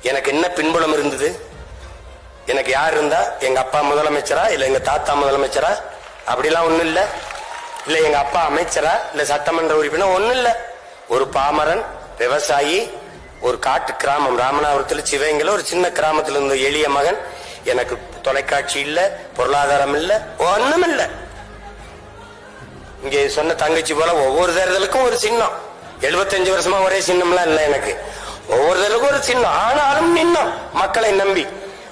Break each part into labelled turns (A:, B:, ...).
A: எனக்கு என்ன பின்புலம் இருந்தது? எனக்கு யார் இருந்தா? எங்க அப்பா முதலமைச்சரா இல்ல எங்க தாத்தா முதலமைச்சரா? அப்படிலாம் ஒண்ணும் இல்ல. இல்ல எங்க அப்பா அமைச்சரா இல்ல சட்டமன்ற உறுப்பினர்? ஒண்ணும் இல்ல. ஒரு பாமரன் விவசாயி, ஒரு காட்டு கிராமம் ராமநாதபுரத்தில் சிவகங்கையில ஒரு சின்ன கிராமத்தில் இருந்த எளிய மகன். எனக்கு தொலைக்காட்சி இல்ல, பொருளாதாரம் இல்ல, ஒண்ணும் இல்ல. இங்கே சொன்ன தங்கச்சி போல ஒவ்வொரு தேர்தலுக்கும் ஒரு சின்னம். 75 வருஷமா ஒரே சின்னம்லாம் இல்ல எனக்கு. ஒவ்வொரு தேர்தலுக்கும் ஒரு சின்னம். ஆனாலும் நின்னும் மக்களை நம்பி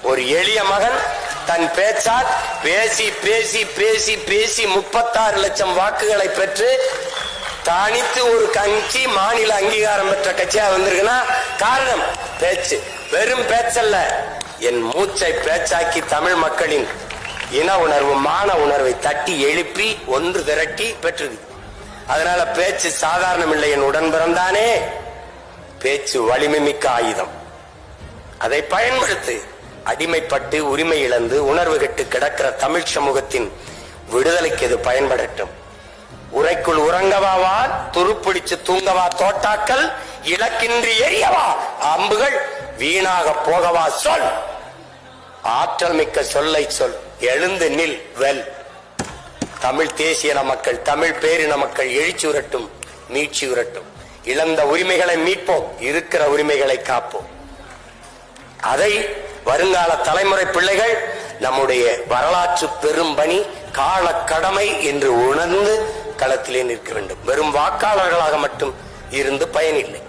A: ஒரு எளிய மகன் தன் பேச்சால் பேசி பேசி பேசி பேசி 36 லட்சம் வாக்குகளை பெற்று தனித்து ஒரு கட்சி மாநில அங்கீகாரம் பெற்ற கட்சியா வந்திருக்குன்னா காரணம் பேச்சு. வெறும் பேச்சல்ல, என் மூச்சை பேச்சாக்கி தமிழ் மக்களின் இன உணர்வு மான உணர்வை தட்டி எழுப்பி ஒன்று திரட்டி பெற்றது. அதனால பேச்சு சாதாரணம் இல்லை. என் உடன் பிறந்தானே, பேச்சு வலிமை மிக்க ஆயுதம். அதை பயன்படுத்து. அடிமைப்பட்டு உரிமை இழந்து உணர்வு கெட்டு கிடக்கிற தமிழ் சமூகத்தின் விடுதலைக்கு இது பயன்படட்டும். உரைக்குள் உறங்கவாவா, துருப்பிடிச்சு தூங்கவா தோட்டாக்கள், இலக்கின்றி எரியவா அம்புகள், வீணாக போகவா சொல். ஆற்றல் மிக்க சொல்லை சொல். எழுந்து நில், வெல். தமிழ் தேசிய மக்கள், தமிழ் பேரின மக்கள் எழுச்சி உரட்டும், மீட்சி உரட்டும். இழந்த உரிமைகளை மீட்போம், இருக்கிற உரிமைகளை காப்போம். அதை வருங்கால தலைமுறை பிள்ளைகள் நம்முடைய வரலாற்று பெரும் பணி, கால கடமை என்று உணர்ந்து களத்திலே நிற்க வேண்டும். வெறும் வாக்காளர்களாக மட்டும் இருந்து பயனில்லை.